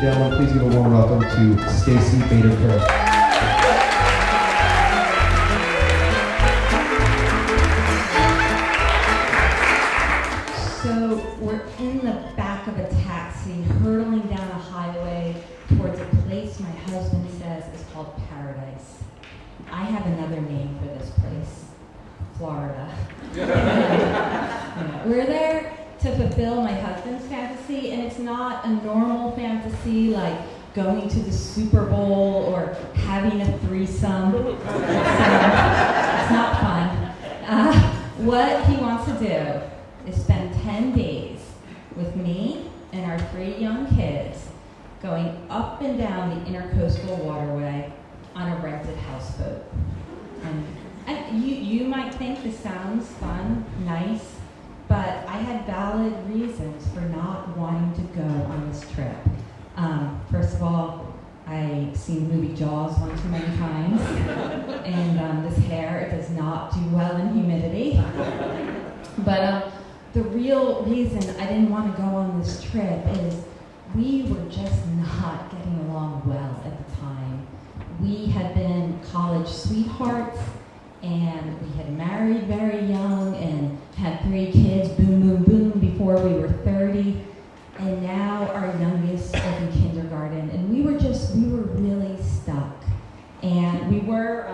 and gentlemen, please give a warm welcome to Stacey Bader-Kerr. So we're in the back of a taxi, hurtling down a highway towards a place my husband says is called Paradise. I have another name for this place, Florida. We're there to fulfill my husband's fantasy, and it's not a normal fantasy like going to the Super Bowl or having a threesome. It's not fun. What he wants to do is spend 10 days with me and our 3 young kids going up and down the intercoastal waterway on a rented houseboat. And you might think this sounds fun, nice, but I had valid reasons for not wanting to go on this trip. First of all, I've seen the movie Jaws one too many times, and this hair, it does not do well in humidity. But the real reason I didn't want to go on this trip is we were just not getting along well at the time. We had been college sweethearts, and we had married very young and had 3 kids, boom, boom, boom, before we were 30. And now our youngest is in kindergarten, and we were really stuck. And we were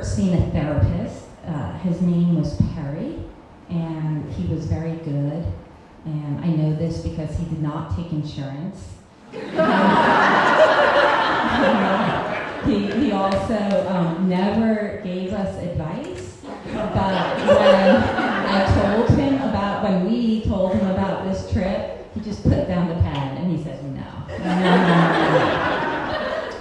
seeing a therapist. His name was Perry, and he was very good. And I know this because he did not take insurance. He also never gave us advice, but when we told him about this trip, he just put down the pen and he said no.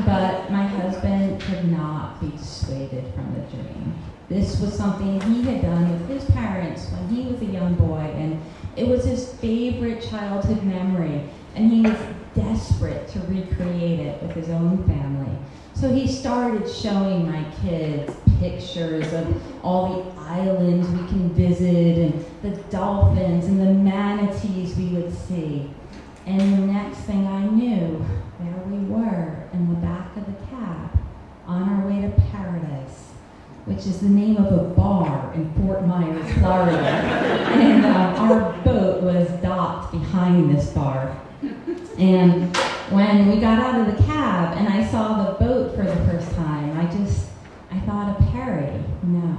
But my husband could not be dissuaded from the dream. This was something he had done with his parents when he was a young boy, and it was his favorite childhood memory, and he was desperate to recreate it with his own family. So he started showing my kids pictures of all the islands we can visit and the dolphins and the manatees we would see. And the next thing I knew, there we were in the back of the cab on our way to Paradise, which is the name of a bar in Fort Myers, Florida. And our boat was docked behind this bar. And when we got out of the cab and I saw the boat for the first time, I thought of Perry. No.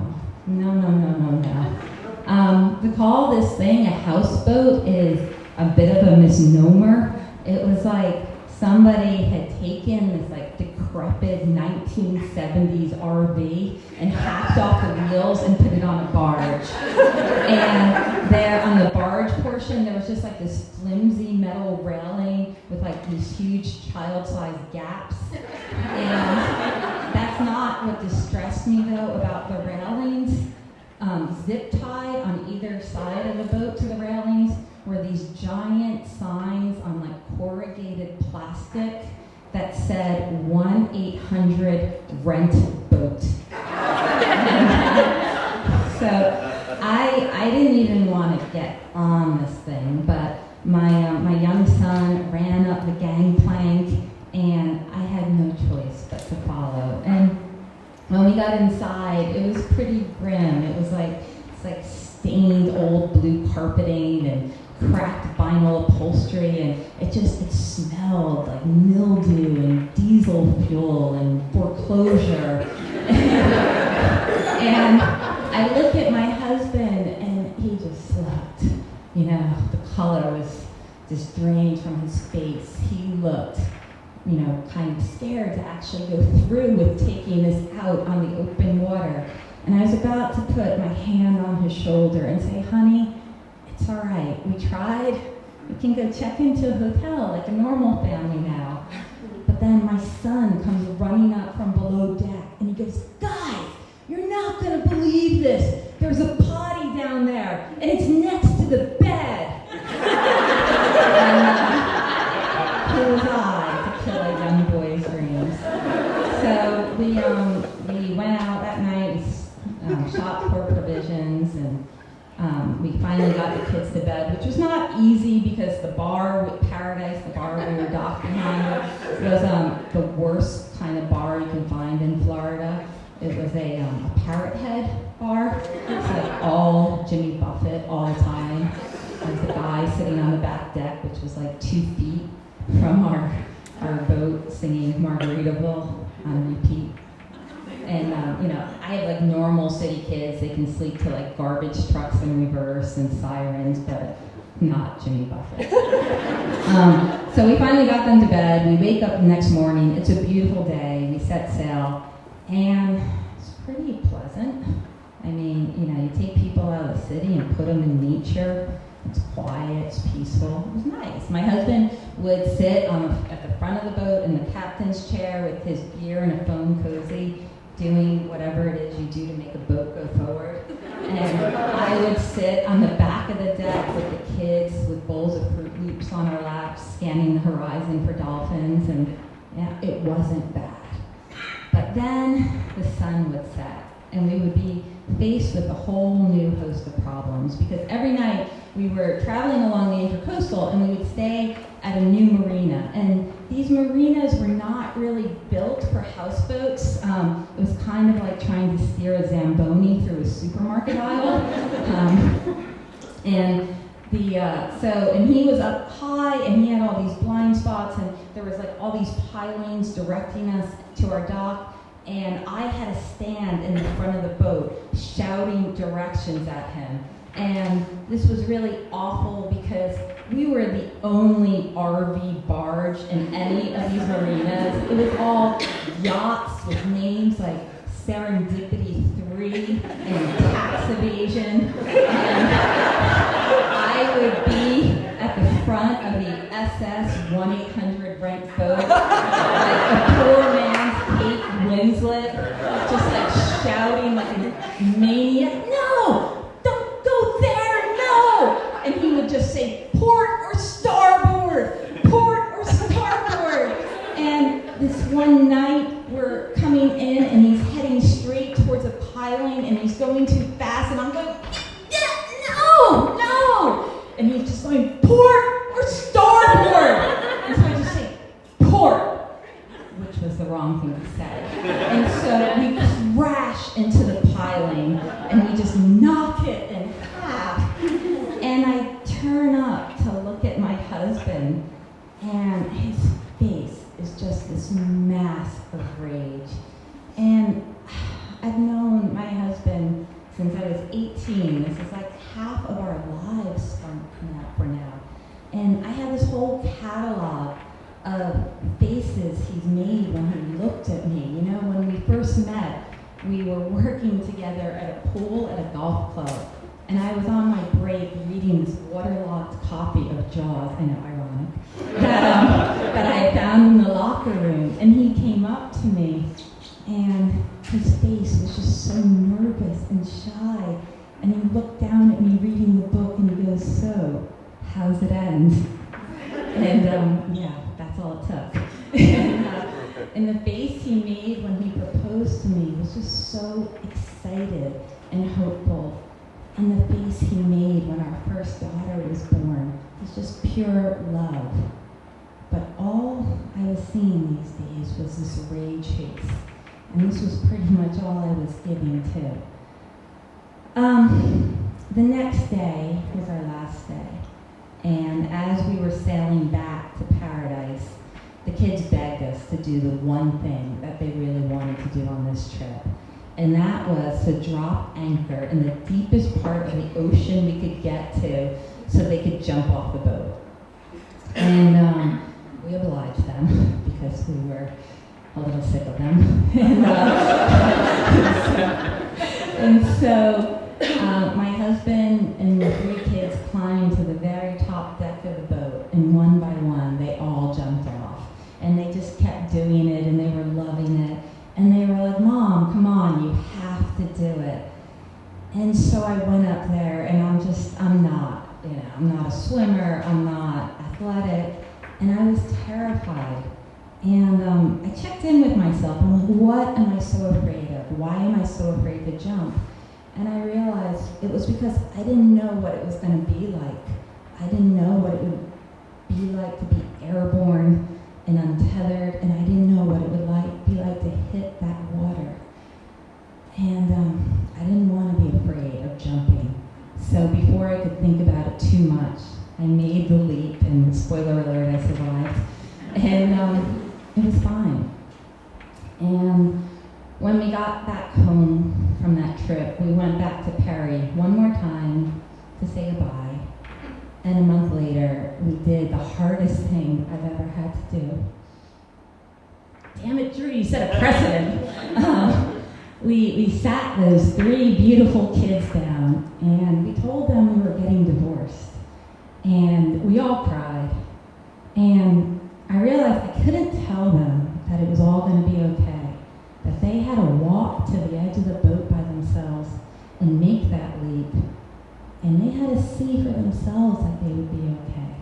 To call this thing a houseboat is a bit of a misnomer. It was like somebody had taken this like decrepit 1970s RV and hacked off the wheels and put it on a barge. And there on the barge portion, there was just like this flimsy metal railing with like these huge child-sized gaps. And that's not what distressed me though about the railings. Zip tied on either side of the boat to the railings were these giant signs on like corrugated plastic that said 1-800-RENT-BOAT. So I didn't even want to get on this thing, but my young son ran up the gangplank, and I had no choice but to follow. And when we got inside, it was pretty grim. It's like stained old blue carpeting and cracked vinyl upholstery, and it smelled like mildew and diesel fuel and foreclosure. And I look at my husband, and he just looked. The color was just drained from his face. He looked, kind of scared to actually go through with taking this out on the open water. And I was about to put my hand on his shoulder and say, honey, it's all right. We tried. We can go check into a hotel like a normal family now. But then my son comes running up from below deck, and he goes, guys, you're not going to believe this. There's a potty down there, and it's next to the bed. Who was I to kill a young boy's dreams? So we went out that night, we shopped for provisions, and we finally finally got the kids to bed, which was not easy because the bar with Paradise, the bar we were docked behind, was the worst kind of bar you can find in Florida. It was a parrot head bar. It's like all Jimmy Buffett all the time. There's a guy sitting on the back deck, which was like 2 feet from our boat, singing Margaritaville on repeat. And I have like normal city kids. They can sleep to like garbage trucks in reverse and sirens, but not Jimmy Buffett. So we finally got them to bed. We wake up the next morning. It's a beautiful day. We set sail, and it's pretty pleasant. I mean, you take people out of the city and put them in nature. It's quiet, it's peaceful. It was nice. My husband would sit at the front of the boat in the captain's chair with his beer and a foam cozy, doing whatever it is you do to make a boat go forward. And I would sit on the back of the deck with the kids with bowls of Fruit Loops on our laps, scanning the horizon for dolphins, and it wasn't bad. But then the sun would set, and we would be faced with a whole new host of problems, because every night we were traveling along the Intercoastal and we would stay at a new marina, and these marinas were not really built for houseboats. It was kind of like trying to steer a Zamboni through a supermarket aisle. And he was up high, and he had all these blind spots, and there was like all these pilings directing us to our dock. And I had to stand in the front of the boat shouting directions at him. And this was really awful because we were the only RV barge in any of these marinas. It was all yachts with names like Serendipity 3 and Tax Evasion. And I would be at the front of the SS 1-800 rent boat, like a poor man's Kate Winslet, just like shouting like a maniac, "No, don't go there, no!" And he would just say, "Port or starboard, port or starboard." And this one night we're coming in and he's heading straight towards a piling and he's going too fast, and I'm going, "Yeah, no!" And he's just going, "Port or starboard!" And so I just say, "Port," which was the wrong thing to say. And so we crash into the piling and we just knock it in half. And I turn up to look at my husband, and his face is just this mask of rage. And I've known my husband since I was 18. This is like half of our lives for now. And I have this whole catalog of faces he's made when he looked at me. When we first met, we were working together at a pool at a golf club. And I was on my break reading this waterlogged copy of Jaws, I know, ironic, that I had found in the locker room. And he came up to me, and his face was just so nervous and shy. And he looked down at me reading the book, and he goes, "So, how's it end?" And that's all it took. And the face he made when he proposed to me was just so excited and hopeful. And the face he made when our first daughter was born was just pure love. But all I was seeing these days was this rage face. And this was pretty much all I was giving to. The next day was our last day. And as we were sailing back to Paradise, the kids begged us to do the one thing that they really wanted to do on this trip. And that was to drop anchor in the deepest part of the ocean we could get to so they could jump off the boat. And we obliged them because we were a little sick of them. And so my husband and the 3 kids climbed to the very top deck of the boat, and one by one they all jumped off. And they just kept doing it, and they were loving it. And they were like, "Mom, come on, you have to do it." And so I went up there, and I'm not a swimmer, I'm not athletic, and I was terrified. And I checked in with myself, I'm like, what am I so afraid of? Why am I so afraid to jump? And I realized it was because I didn't know what it was going to be like. I didn't know what it would be like to be airborne and untethered, and I didn't know what it would be like to hit that water. And I didn't want to be afraid of jumping. So before I could think about it too much, I made the leap, and spoiler alert, I survived. And it was fine. And when we got back home from that trip, we went back to Perry one more time to say goodbye. And a month later, we did the hardest thing I've ever had to do. Damn it, Drew, you set a precedent. We sat those 3 beautiful kids down, and we told them we were getting divorced. And we all cried. And I realized I couldn't tell them that it was all going to be okay, that they had to walk to the edge of the boat by themselves and make that leap. And they had to see for themselves that they would be okay.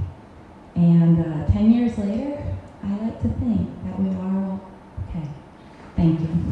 And 10 years later, I like to think that we are all okay. Thank you.